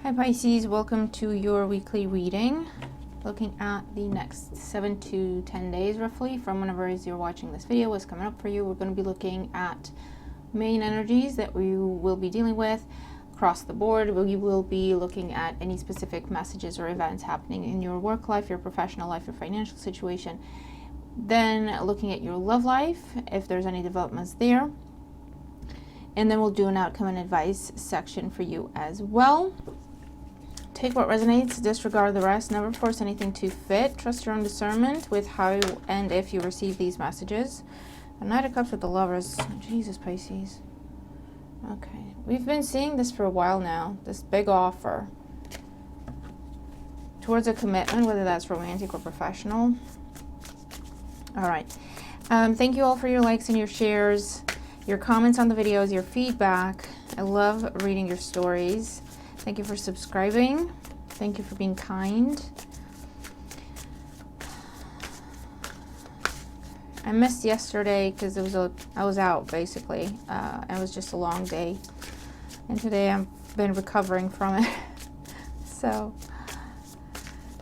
Hi Pisces, welcome to your weekly reading. Looking at the next 7 to 10 days roughly from whenever you're watching this video, what's coming up for you. We're going to be looking at main energies that we will be dealing with across the board. We will be looking at any specific messages or events happening in your work life, your professional life, your financial situation. Then looking at your love life, if there's any developments there. And then we'll do an outcome and advice section for you as well. Take what resonates, disregard the rest. Never force anything to fit. Trust your own discernment with how and if you receive these messages. The Knight of Cups with the Lovers. Jesus, Pisces. Okay. We've been seeing this for a while now. This big offer towards a commitment, whether that's romantic or professional. All right. Thank you all for your likes and your shares, your comments on the videos, your feedback. I love reading your stories. Thank you for subscribing. Thank you for being kind. I missed yesterday because I was out basically. It was just a long day, and today I've been recovering from it. So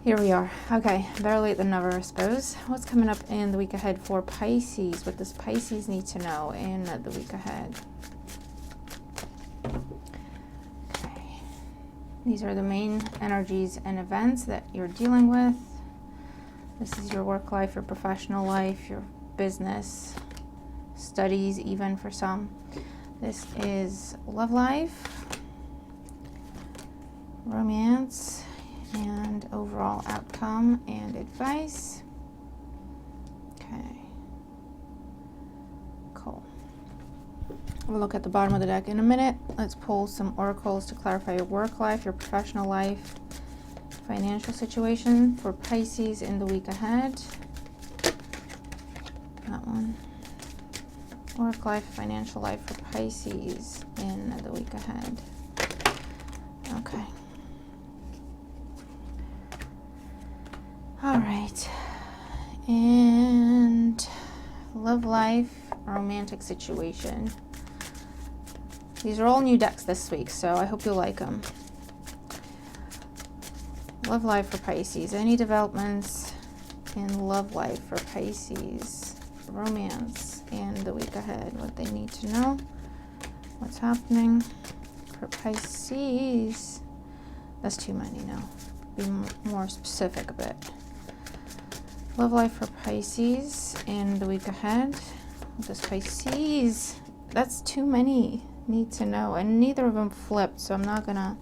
here we are. Okay, better late than never, I suppose. What's coming up in the week ahead for Pisces? What does Pisces need to know in the week ahead? These are the main energies and events that you're dealing with. This is your work life, your professional life, your business, studies even for some. This is love life, romance, and overall outcome and advice. Okay. Cool. We'll look at the bottom of the deck in a minute. Let's pull some oracles to clarify your work life, your professional life, financial situation for Pisces in the week ahead. That one. Work life, financial life for Pisces in the week ahead. Okay. All right. And love life, romantic situation. These are all new decks this week, so I hope you'll like them. Love life for Pisces. Any developments in love life for Pisces? Romance in the week ahead. What they need to know. What's happening for Pisces? That's too many now. Be more specific a bit. Love life for Pisces in the week ahead. What does Pisces? That's too many. Need to know, and neither of them flipped, so I'm not gonna.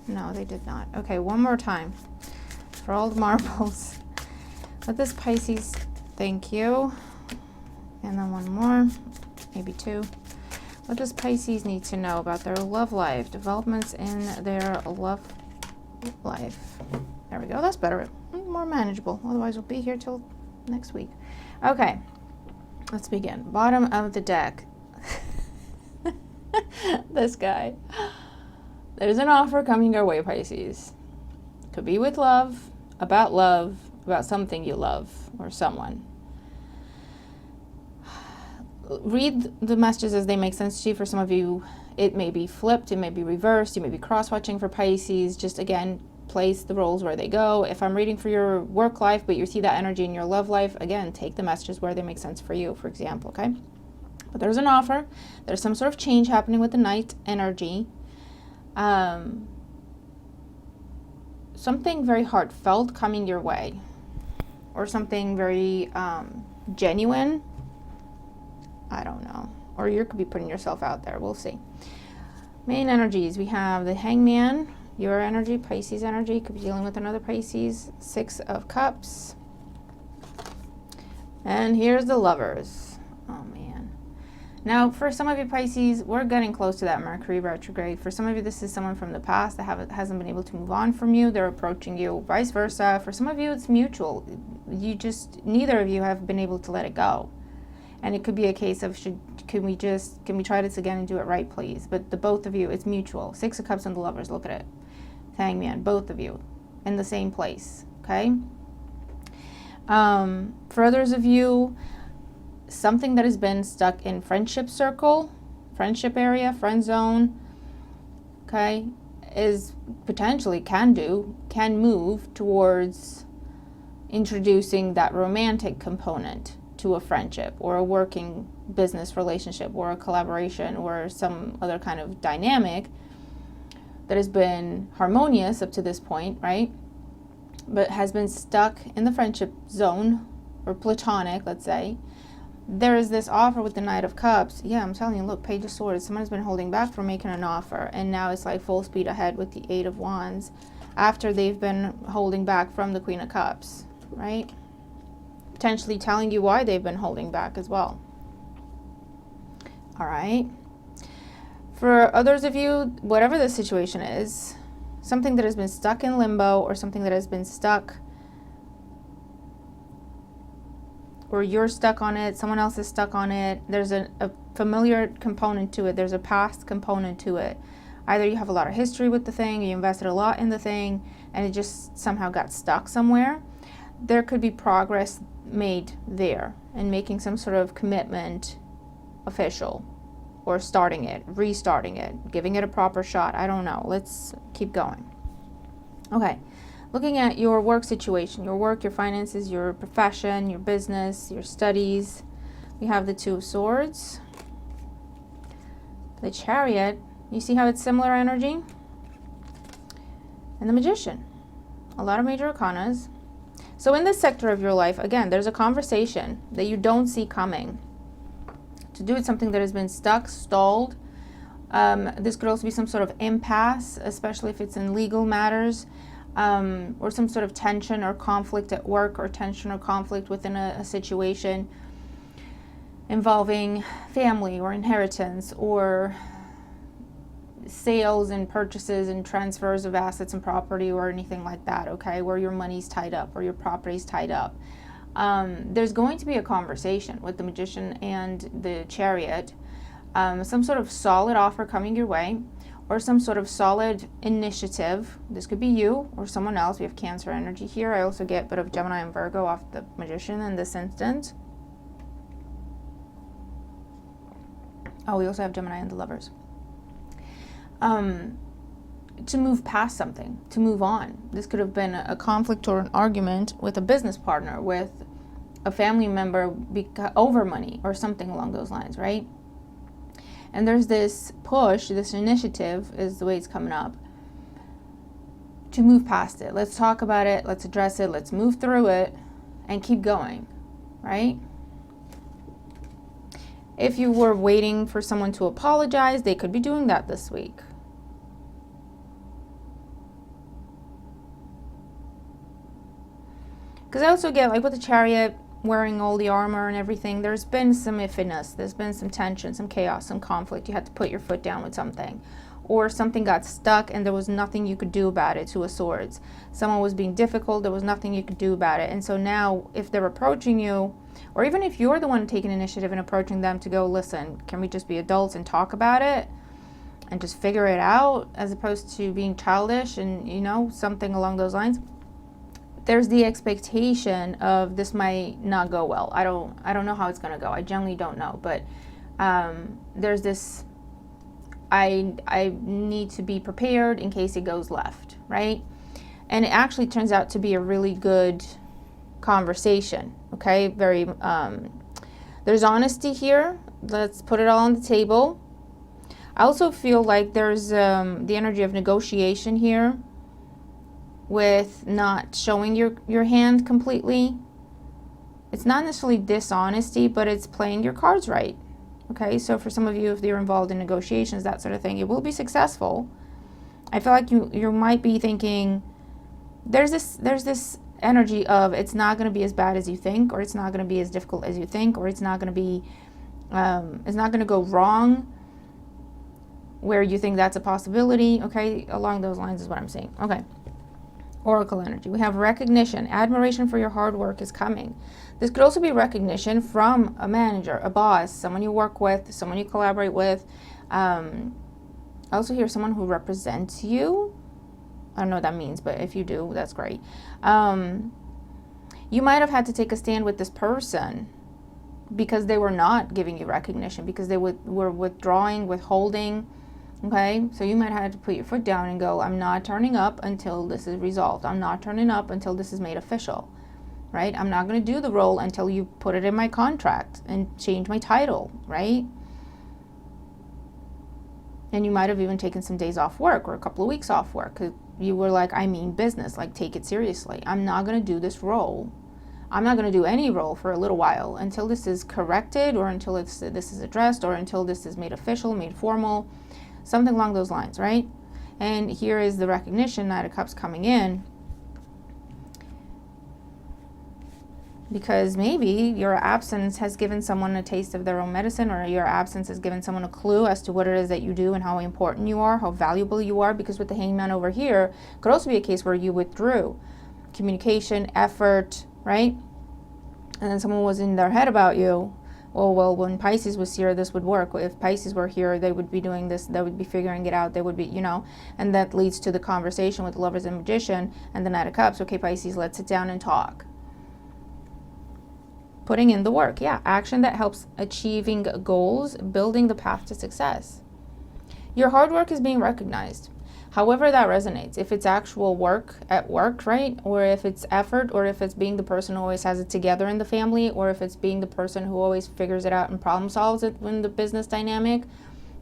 No, they did not. Okay, one more time for all the marbles. What does Pisces? Thank you. And then one more, maybe two. What does Pisces need to know about their love life? Developments in their love life. There we go. That's better. More manageable. Otherwise, we'll be here till next week. Okay, let's begin. Bottom of the deck. This guy. There's an offer coming your way, Pisces. Could be with love, about something you love or someone. Read the messages as they make sense to you. For some of you, it may be flipped, it may be reversed, you may be cross-watching for Pisces. Just again, place the roles where they go. If I'm reading for your work life, but you see that energy in your love life, again, take the messages where they make sense for you, for example, okay? But there's an offer. There's some sort of change happening with the Knight energy. Something very heartfelt coming your way. Or something very genuine. I don't know. Or you could be putting yourself out there. We'll see. Main energies. We have the Hangman, your energy, Pisces energy. Could be dealing with another Pisces. 6 of Cups. And here's the Lovers. Oh, man. Now, for some of you Pisces, we're getting close to that Mercury retrograde. For some of you, this is someone from the past that hasn't been able to move on from you. They're approaching you, vice versa. For some of you, it's mutual. Neither of you have been able to let it go. And it could be a case of, can we try this again and do it right, please? But the both of you, it's mutual. 6 of Cups and the Lovers, look at it. Hangman, both of you, in the same place, okay? For others of you, something that has been stuck in friendship circle, friendship area, friend zone, okay? is potentially can move towards introducing that romantic component to a friendship or a working business relationship or a collaboration or some other kind of dynamic that has been harmonious up to this point, right? But has been stuck in the friendship zone or platonic, let's say. There is this offer with the Knight of Cups. Yeah, I'm telling you, look, Page of Swords. Someone's been holding back from making an offer, and now it's like full speed ahead with the Eight of Wands after they've been holding back from the Queen of Cups, right? Potentially telling you why they've been holding back as well. All right. For others of you, whatever the situation is, something that has been stuck in limbo or something that has been stuck, or you're stuck on it, someone else is stuck on it, there's a familiar component to it, there's a past component to it. Either you have a lot of history with the thing, you invested a lot in the thing, and it just somehow got stuck somewhere. There could be progress made there and making some sort of commitment official, or starting it, restarting it, giving it a proper shot. I don't know. Let's keep going. Okay. Looking at your work situation, your work, your finances, your profession, your business, your studies. We have the Two of Swords. The Chariot. You see how it's similar energy? And the Magician. A lot of major arcanas. So in this sector of your life, again, there's a conversation that you don't see coming. To do with something that has been stuck, stalled. This could also be some sort of impasse, especially if it's in legal matters. Or some sort of tension or conflict at work, or tension or conflict within a situation involving family or inheritance or sales and purchases and transfers of assets and property or anything like that, okay, where your money's tied up or your property's tied up. There's going to be a conversation with the Magician and the Chariot, some sort of solid offer coming your way, or some sort of solid initiative. This could be you or someone else. We have Cancer energy here. I also get a bit of Gemini and Virgo off the Magician in this instance. Oh, we also have Gemini and the Lovers. To move past something, to move on. This could have been a conflict or an argument with a business partner, with a family member over money or something along those lines, right? And there's this push, this initiative is the way it's coming up, to move past it. Let's talk about it. Let's address it. Let's move through it and keep going, right? If you were waiting for someone to apologize, they could be doing that this week. Because I also get, like with the Chariot, wearing all the armor and everything, there's been some iffiness, there's been some tension, some chaos, some conflict. You had to put your foot down with something, or something got stuck and there was nothing you could do about it. Two of Swords. Someone was being difficult, there was nothing you could do about it. And so now if they're approaching you, or even if you're the one taking initiative and approaching them to go, listen, can we just be adults and talk about it and just figure it out, as opposed to being childish and, you know, something along those lines. There's the expectation of this might not go well. I don't know how it's going to go. I generally don't know. But there's this, I need to be prepared in case it goes left, right? And it actually turns out to be a really good conversation, okay? Very, there's honesty here. Let's put it all on the table. I also feel like there's the energy of negotiation here, with not showing your hand completely. It's not necessarily dishonesty, but it's playing your cards right. Okay, so for some of you, if you're involved in negotiations, that sort of thing, it will be successful. I feel like you might be thinking, there's this energy of it's not going to be as bad as you think, or it's not going to be as difficult as you think, or it's not going to be, it's not going to go wrong where you think that's a possibility. Okay, along those lines is what I'm saying. Okay. Oracle energy. We have recognition. Admiration for your hard work is coming. This could also be recognition from a manager, a boss, someone you work with, someone you collaborate with. I also hear someone who represents you. I don't know what that means, but if you do, that's great. You might have had to take a stand with this person because they were not giving you recognition, because they were withdrawing, withholding, Okay, so you might have to put your foot down and go, I'm not turning up until this is resolved. I'm not turning up until this is made official, right? I'm not going to do the role until you put it in my contract and change my title, right? And you might have even taken some days off work or a couple of weeks off work because you were like, I mean business, like take it seriously. I'm not going to do this role. I'm not going to do any role for a little while until this is corrected or until this is addressed or until this is made official, made formal. Something along those lines, right? And here is the recognition, Knight of Cups coming in. Because maybe your absence has given someone a taste of their own medicine, or your absence has given someone a clue as to what it is that you do and how important you are, how valuable you are. Because with the Hangman over here, it could also be a case where you withdrew. Communication, effort, right? And then someone was in their head about you. Oh, well, when Pisces was here, this would work. If Pisces were here, they would be doing this. They would be figuring it out. They would be, you know, and that leads to the conversation with the Lovers and Magician and the Knight of Cups. Okay, Pisces, let's sit down and talk. Putting in the work. Yeah, action that helps achieving goals, building the path to success. Your hard work is being recognized. However that resonates, if it's actual work at work, right? Or if it's effort, or if it's being the person who always has it together in the family, or if it's being the person who always figures it out and problem solves it in the business dynamic,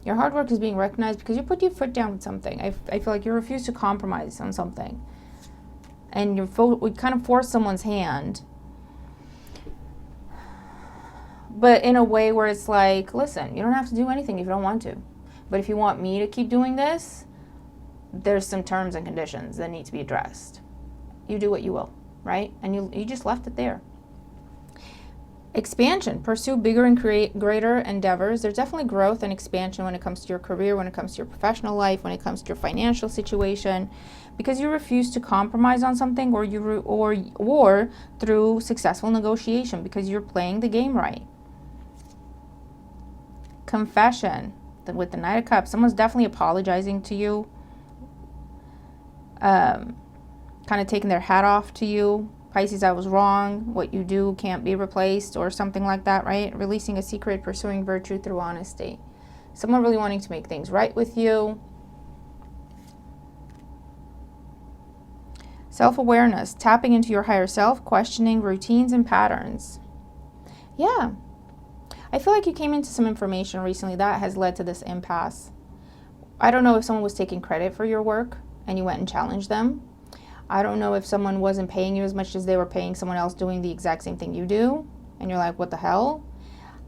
your hard work is being recognized because you put your foot down with something. I feel like you refuse to compromise on something. And you kind of force someone's hand. But in a way where it's like, listen, you don't have to do anything if you don't want to. But if you want me to keep doing this, there's some terms and conditions that need to be addressed. You do what you will, right? And you just left it there. Expansion. Pursue bigger and greater endeavors. There's definitely growth and expansion when it comes to your career, when it comes to your professional life, when it comes to your financial situation, because you refuse to compromise on something, or through successful negotiation, because you're playing the game right. Confession. With the Knight of Cups, someone's definitely apologizing to you. Kind of taking their hat off to you. Pisces, I was wrong. What you do can't be replaced, or something like that, right? Releasing a secret, pursuing virtue through honesty. Someone really wanting to make things right with you. Self-awareness, tapping into your higher self, questioning routines and patterns. Yeah. I feel like you came into some information recently that has led to this impasse. I don't know if someone was taking credit for your work and you went and challenged them. I don't know if someone wasn't paying you as much as they were paying someone else doing the exact same thing you do. And you're like, what the hell?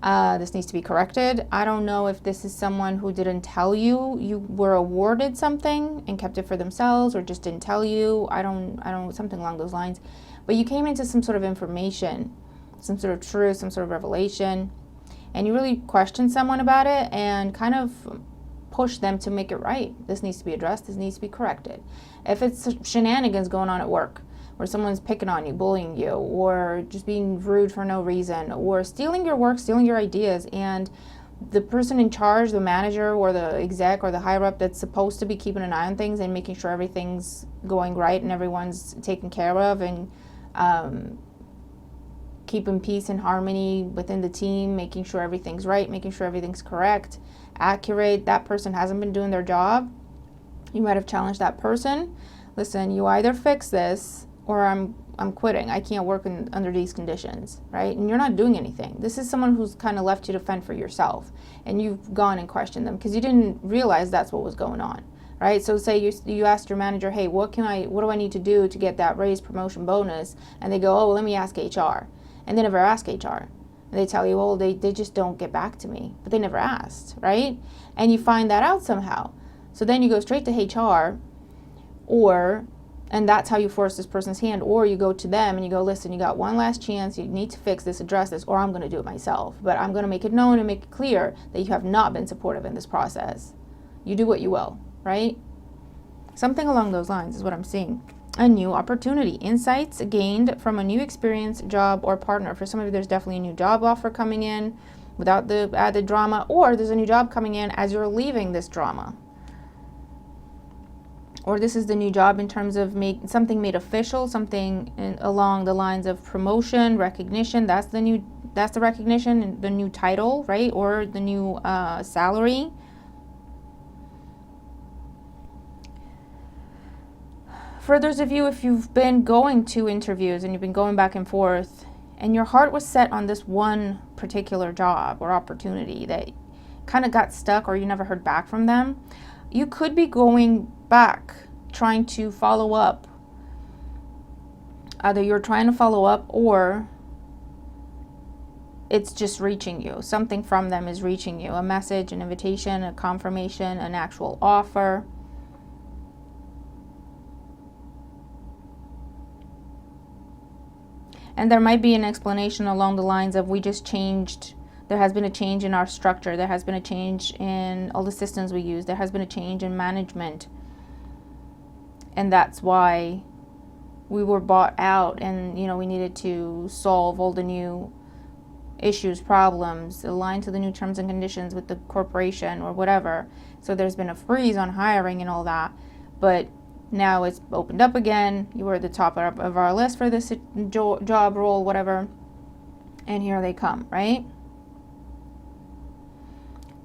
This needs to be corrected. I don't know if this is someone who didn't tell you were awarded something and kept it for themselves, or just didn't tell you. I don't something along those lines. But you came into some sort of information, some sort of truth, some sort of revelation, and you really questioned someone about it and kind of push them to make it right. This needs to be addressed. This needs to be corrected. If it's shenanigans going on at work, where someone's picking on you, bullying you, or just being rude for no reason, or stealing your work, stealing your ideas, and the person in charge, the manager or the exec or the higher up that's supposed to be keeping an eye on things and making sure everything's going right and everyone's taken care of, and keeping peace and harmony within the team, making sure everything's right, making sure everything's correct, accurate, that person hasn't been doing their job. You might have challenged that person. Listen, you either fix this or I'm quitting. I can't work under these conditions, right? And you're not doing anything. This is someone who's kind of left you to fend for yourself, and you've gone and questioned them because you didn't realize that's what was going on, right? So say you asked your manager, hey, what do I need to do to get that raise, promotion, bonus? And they go, oh, well, let me ask HR. And they never ask HR. And they tell you, oh, they just don't get back to me. But they never asked, right? And you find that out somehow. So then you go straight to HR, and that's how you force this person's hand. Or you go to them and you go, listen, you got one last chance. You need to fix this, address this, or I'm going to do it myself. But I'm going to make it known and make it clear that you have not been supportive in this process. You do what you will, right? Something along those lines is what I'm seeing. A new opportunity. Insights gained from a new experience, job, or partner. For some of you, there's definitely a new job offer coming in without the added drama, or there's a new job coming in as you're leaving this drama. Or this is the new job in terms of something made official, something along the lines of promotion, recognition. That's the recognition, the new title, right? Or the new salary. For those of you, if you've been going to interviews and you've been going back and forth and your heart was set on this one particular job or opportunity that kind of got stuck or you never heard back from them, you could be going back trying to follow up. Either you're trying to follow up or it's just reaching you. Something from them is reaching you. A message, an invitation, a confirmation, an actual offer. And there might be an explanation along the lines of we just changed. There has been a change in our structure. There has been a change in all the systems we use. There has been a change in management. And that's why we were bought out and, we needed to solve all the new issues, problems, align to the new terms and conditions with the corporation or whatever. So there's been a freeze on hiring and all that. But now it's opened up again. You were at the top of our list for this job role, whatever. And here they come, right?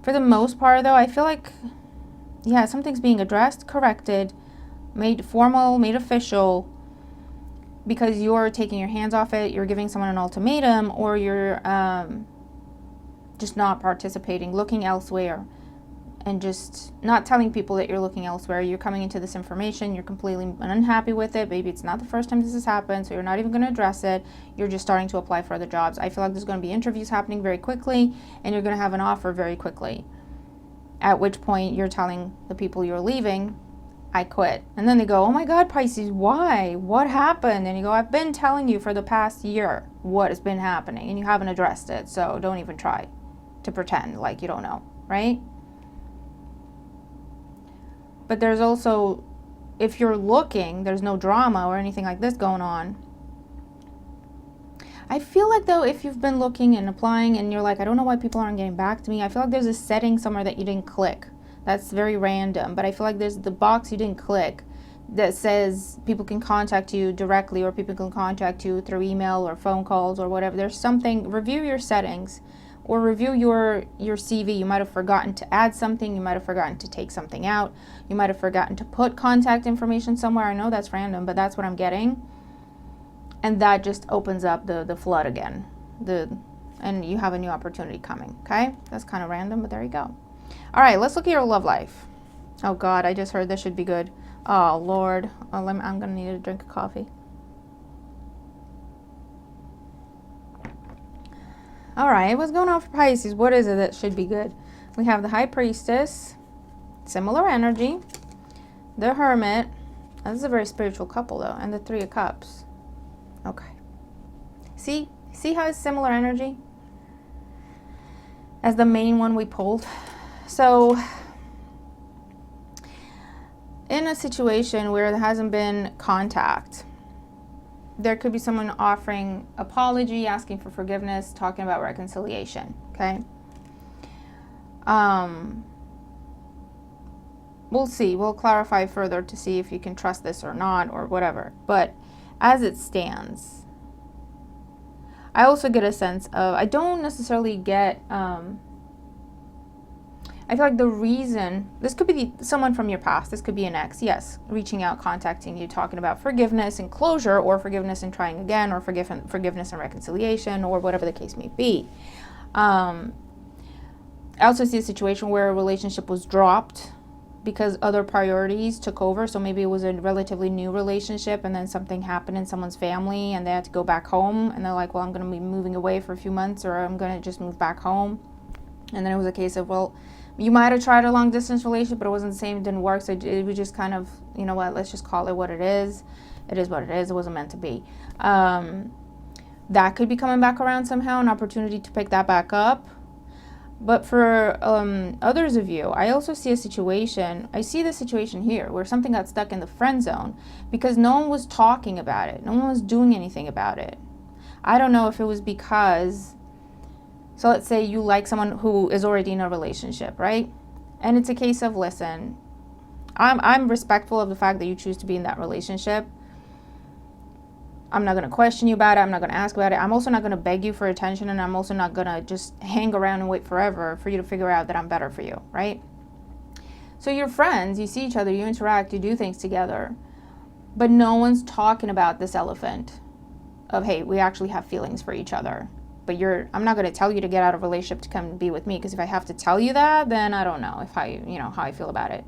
For the most part, though, I feel like, something's being addressed, corrected, made formal, made official, because you're taking your hands off it, you're giving someone an ultimatum, or you're just not participating, looking elsewhere, and just not telling people that you're looking elsewhere. You're coming into this information, you're completely unhappy with it. Maybe it's not the first time this has happened, so you're not even going to address it. You're just starting to apply for other jobs. I feel like there's going to be interviews happening very quickly, and you're going to have an offer very quickly, at which point you're telling the people you're leaving, I quit. And then they go, oh my God, Pisces, why? What happened? And you go, I've been telling you for the past year what has been happening, and you haven't addressed it, so don't even try to pretend like you don't know, right? But there's also, if you're looking, there's no drama or anything like this going on. I feel like, though, if you've been looking and applying and you're like, I don't know why people aren't getting back to me, I feel like there's a setting somewhere that you didn't click. That's very random, but I feel like there's the box you didn't click that says people can contact you directly or people can contact you through email or phone calls or whatever. There's something, review your settings or review your CV. You might have forgotten to add something. You might have forgotten to take something out. You might have forgotten to put contact information somewhere. I know that's random, but that's what I'm getting. And that just opens up the flood again. And you have a new opportunity coming, okay? That's kind of random, but there you go. All right, let's look at your love life. Oh, God, I just heard this should be good. Oh, Lord. I'm going to need a drink of coffee. All right, what's going on for Pisces? What is it that should be good? We have the High Priestess, similar energy, the Hermit. This is a very spiritual couple, though, and the Three of Cups. Okay. See how it's similar energy as the main one we pulled? So, in a situation where there hasn't been contact, there could be someone offering apology, asking for forgiveness, talking about reconciliation, okay? We'll see. We'll clarify further to see if you can trust this or not or whatever. But as it stands, I also get a sense of, I don't necessarily get, I feel like the reason, this could be someone from your past, this could be an ex, yes, reaching out, contacting you, talking about forgiveness and closure, or forgiveness and trying again, or forgiveness and reconciliation, or whatever the case may be. I also see a situation where a relationship was dropped because other priorities took over. So maybe it was a relatively new relationship and then something happened in someone's family and they had to go back home, and they're like, well, I'm going to be moving away for a few months, or I'm going to just move back home. And then it was a case of, well, you might have tried a long distance relationship, but it wasn't the same, it didn't work. So it was just kind of, you know what, let's just call it what it is. It is what it is. It wasn't meant to be. That could be coming back around somehow, an opportunity to pick that back up. But for others of you, I also see a situation, I see the situation here where something got stuck in the friend zone because no one was talking about it. No one was doing anything about it. I don't know if it was because, so let's say you like someone who is already in a relationship, right? And it's a case of, listen, I'm respectful of the fact that you choose to be in that relationship. I'm not going to question you about it. I'm not going to ask about it. I'm also not going to beg you for attention, and I'm also not going to just hang around and wait forever for you to figure out that I'm better for you, right? So you're friends, you see each other, you interact, you do things together. But no one's talking about this elephant of, hey, we actually have feelings for each other. But I'm not going to tell you to get out of a relationship to come be with me, because if I have to tell you that, then I don't know if how I feel about it.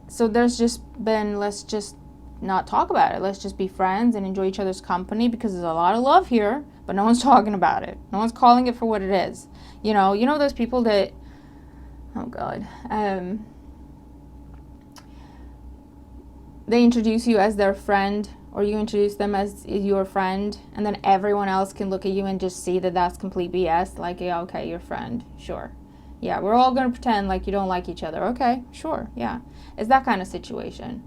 So there's just been, let's just not talk about it. Let's just be friends and enjoy each other's company, because there's a lot of love here, but no one's talking about it. No one's calling it for what it is. You know those people that, oh God, they introduce you as their friend, or you introduce them as your friend, and then everyone else can look at you and just see that that's complete BS. Like, yeah, okay, your friend, sure. Yeah, we're all going to pretend like you don't like each other. Okay, sure, yeah. It's that kind of situation.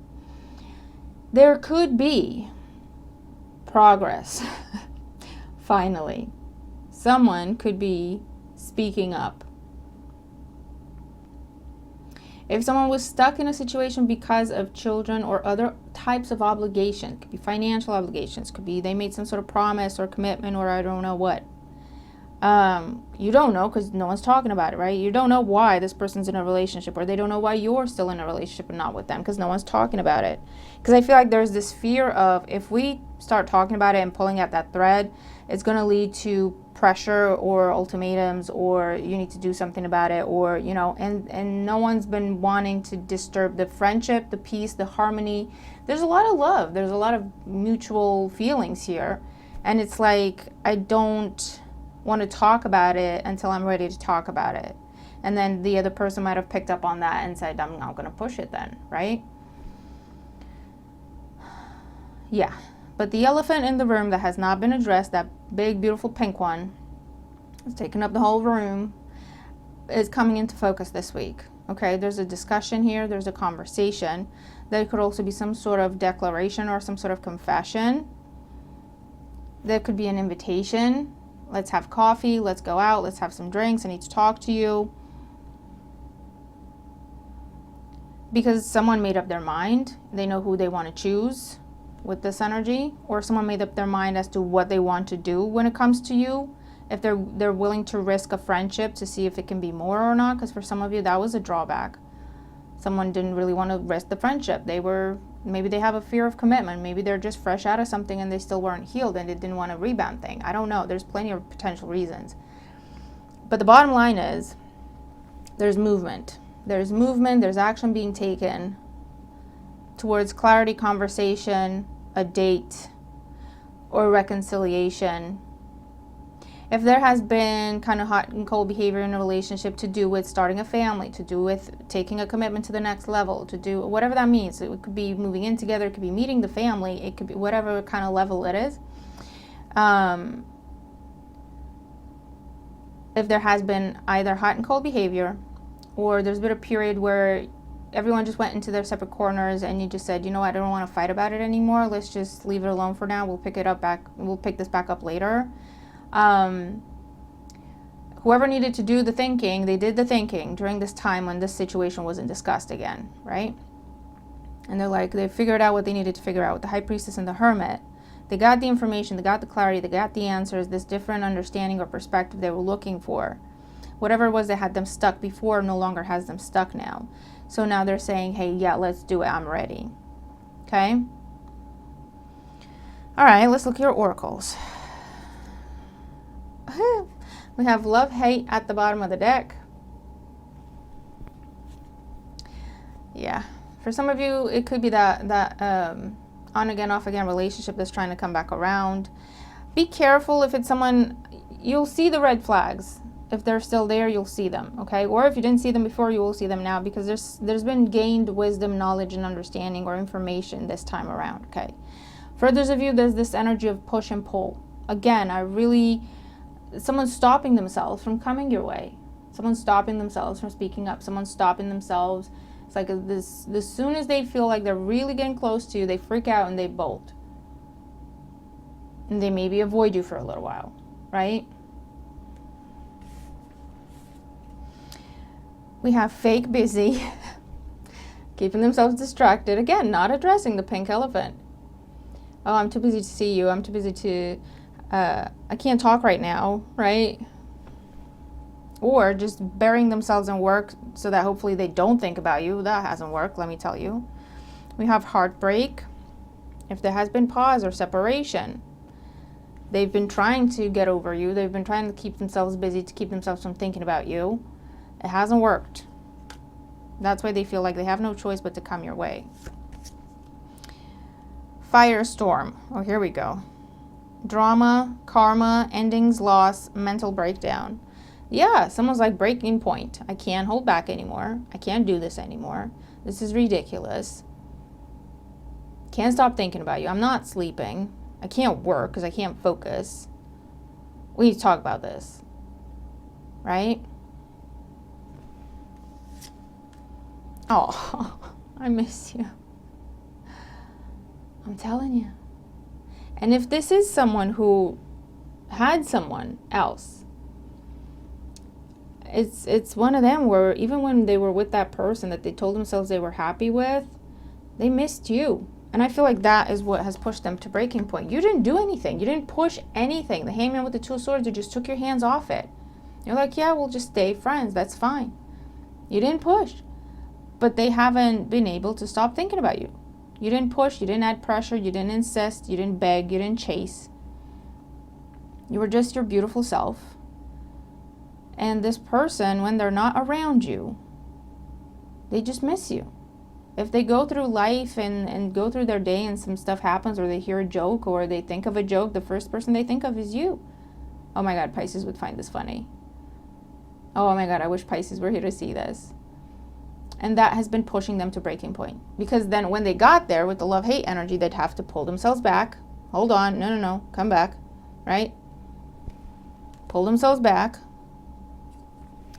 There could be progress. Finally. Someone could be speaking up. If someone was stuck in a situation because of children or other types of obligations, could be financial obligations, could be they made some sort of promise or commitment, or I don't know what. You don't know, because no one's talking about it, right? You don't know why this person's in a relationship, or they don't know why you're still in a relationship and not with them, because no one's talking about it. Because I feel like there's this fear of, if we start talking about it and pulling at that thread, it's going to lead to pressure or ultimatums, or you need to do something about it, or and no one's been wanting to disturb the friendship, the peace, the harmony. There's a lot of love, there's a lot of mutual feelings here, and it's like, I don't want to talk about it until I'm ready to talk about it. And then the other person might have picked up on that and said, I'm not going to push it then, right? Yeah. But the elephant in the room that has not been addressed, that big, beautiful pink one, it's taking up the whole room, is coming into focus this week. Okay, there's a discussion here, there's a conversation. There could also be some sort of declaration or some sort of confession. There could be an invitation. Let's have coffee, let's go out, let's have some drinks, I need to talk to you. Because someone made up their mind, they know who they want to choose with this energy, or someone made up their mind as to what they want to do when it comes to you. If they're willing to risk a friendship to see if it can be more or not, because for some of you that was a drawback. Someone didn't really want to risk the friendship. Maybe they have a fear of commitment. Maybe they're just fresh out of something and they still weren't healed and they didn't want a rebound thing. I don't know. There's plenty of potential reasons. But the bottom line is, there's movement. There's movement. There's action being taken towards clarity, conversation, a date, or reconciliation. If there has been kind of hot and cold behavior in a relationship to do with starting a family, to do with taking a commitment to the next level, to do whatever that means. It could be moving in together, it could be meeting the family, it could be whatever kind of level it is. If there has been either hot and cold behavior, or there's been a period where everyone just went into their separate corners and you just said, I don't want to fight about it anymore. Let's just leave it alone for now. We'll pick this back up later. Whoever needed to do the thinking, they did the thinking during this time when this situation wasn't discussed again, right? And they figured out what they needed to figure out with the High Priestess and the Hermit. They got the information, they got the clarity, they got the answers, this different understanding or perspective they were looking for. Whatever it was that had them stuck before no longer has them stuck now. So now they're saying, hey, yeah, let's do it, I'm ready. Okay? All right, let's look at your oracles. We have love, hate at the bottom of the deck. Yeah. For some of you, it could be that on again, off again relationship that's trying to come back around. Be careful if it's someone, you'll see the red flags. If they're still there, you'll see them, okay? Or if you didn't see them before, you will see them now, because there's been gained wisdom, knowledge, and understanding or information this time around, okay? For others of you, there's this energy of push and pull. Again, someone's stopping themselves from coming your way. Someone's stopping themselves from speaking up. Someone's stopping themselves. It's like as soon as they feel like they're really getting close to you, they freak out and they bolt. And they maybe avoid you for a little while, right? We have fake busy, keeping themselves distracted. Again, not addressing the pink elephant. Oh, I'm too busy to see you. I'm too busy to... I can't talk right now, right? or just burying themselves in work so that hopefully they don't think about you. That hasn't worked, let me tell you. We have heartbreak. If there has been pause or separation, they've been trying to get over you. They've been trying to keep themselves busy, to keep themselves from thinking about you. It hasn't worked. That's why they feel like they have no choice but to come your way. Firestorm. Oh, here we go. Drama, karma, endings, loss, mental breakdown. Yeah, someone's like, breaking point. I can't hold back anymore. I can't do this anymore. This is ridiculous. Can't stop thinking about you. I'm not sleeping. I can't work because I can't focus. We need to talk about this. Right? Oh, I miss you. I'm telling you. And if this is someone who had someone else, it's one of them where even when they were with that person that they told themselves they were happy with, they missed you. And I feel like that is what has pushed them to breaking point. You didn't do anything. You didn't push anything. The hangman with the 2 of swords, you just took your hands off it. You're like, yeah, we'll just stay friends. That's fine. You didn't push. But they haven't been able to stop thinking about you. You didn't push. You didn't add pressure. You didn't insist. You didn't beg. You didn't chase. You were just your beautiful self. And this person, when they're not around you, they just miss you. If they go through life and go through their day and some stuff happens, or they hear a joke or they think of a joke, the first person they think of is you. Oh my God, Pisces would find this funny. Oh my God, I wish Pisces were here to see this. And that has been pushing them to breaking point. Because then when they got there with the love-hate energy, they'd have to pull themselves back. Hold on, no, come back, right? Pull themselves back.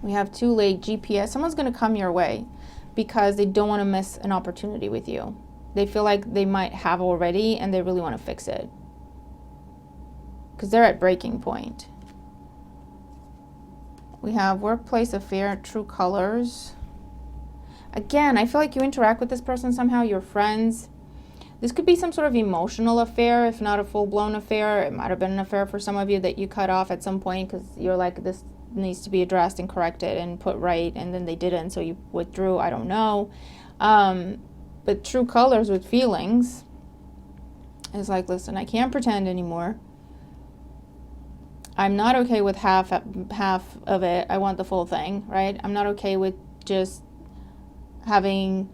We have 2 late GPS. Someone's going to come your way because they don't want to miss an opportunity with you. They feel like they might have already and they really want to fix it. Because they're at breaking point. We have workplace affair, true colors. Again, I feel like you interact with this person somehow, you're friends. This could be some sort of emotional affair, if not a full-blown affair. It might have been an affair for some of you that you cut off at some point because you're like, this needs to be addressed and corrected and put right, and then they didn't, so you withdrew. I don't know. But true colors with feelings is like, listen, I can't pretend anymore. I'm not okay with half of it. I want the full thing, right? I'm not okay with just having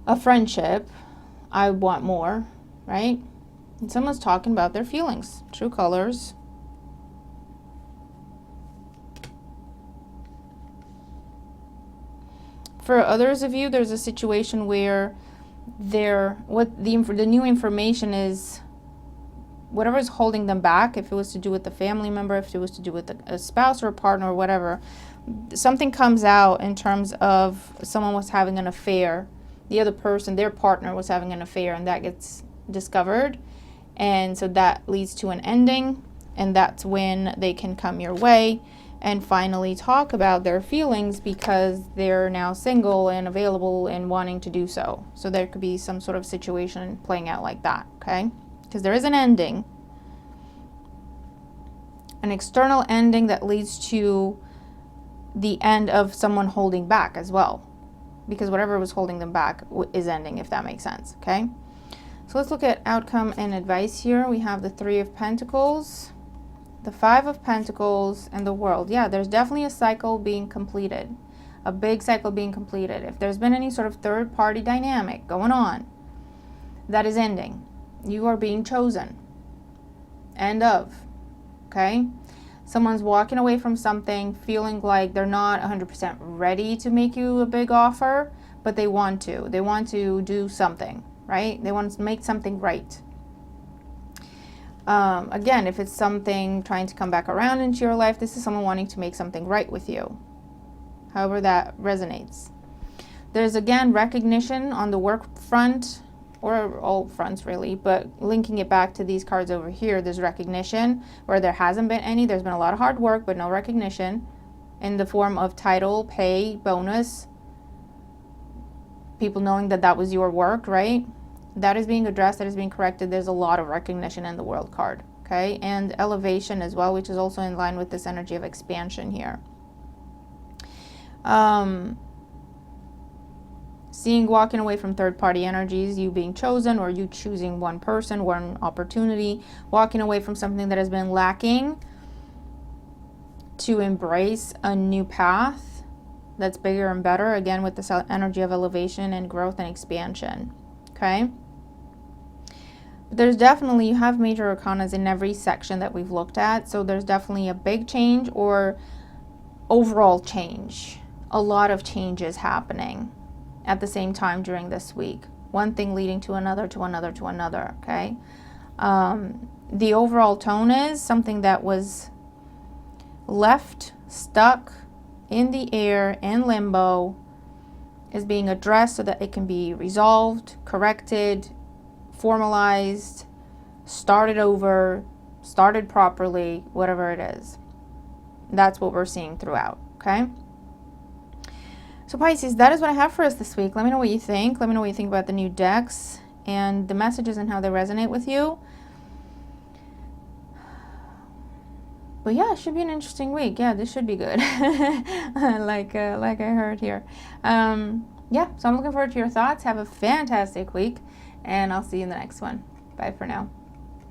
a friendship. I want more, right? And someone's talking about their feelings. True colors. For others of you, there's a situation where the new information is whatever is holding them back. If it was to do with a family member, if it was to do with a spouse or a partner or whatever, something comes out in terms of someone was having an affair. The other person, their partner, was having an affair, and that gets discovered. And so that leads to an ending, and that's when they can come your way and finally talk about their feelings because they're now single and available and wanting to do so. So there could be some sort of situation playing out like that, okay? Because there is an ending, an external ending that leads to the end of someone holding back as well, because whatever was holding them back is ending, if that makes sense, okay? So let's look at outcome and advice here. We have the 3 of Pentacles, the 5 of Pentacles, and the World. Yeah, there's definitely a cycle being completed, a big cycle being completed. If there's been any sort of third-party dynamic going on, that is ending. You are being chosen. End of, okay? Someone's walking away from something, feeling like they're not 100% ready to make you a big offer, but they want to. They want to do something, right? They want to make something right. Again, if it's something trying to come back around into your life, this is someone wanting to make something right with you. However that resonates. There's, again, recognition on the work front, or all fronts really, but linking it back to these cards over here, there's recognition where there hasn't been any. There's been a lot of hard work, but no recognition in the form of title, pay, bonus, people knowing that that was your work, right? That is being addressed, that is being corrected. There's a lot of recognition in the World card, okay? And elevation as well, which is also in line with this energy of expansion here. Seeing walking away from third-party energies, you being chosen, or you choosing one person, one opportunity, walking away from something that has been lacking to embrace a new path that's bigger and better, again with this energy of elevation and growth and expansion. Okay, there's definitely, you have major arcanas in every section that we've looked at, so there's definitely a big change or overall change. A lot of changes happening at the same time during this week, one thing leading to another, to another, to another. Okay, the overall tone is something that was left stuck in the air, in limbo, is being addressed so that it can be resolved, corrected, formalized, started over, started properly, whatever it is. That's what we're seeing throughout. Okay, so Pisces, that is what I have for us this week. Let me know what you think. Let me know what you think about the new decks and the messages and how they resonate with you. But yeah, it should be an interesting week. Yeah, this should be good. like I heard here. Yeah, so I'm looking forward to your thoughts. Have a fantastic week, and I'll see you in the next one. Bye for now.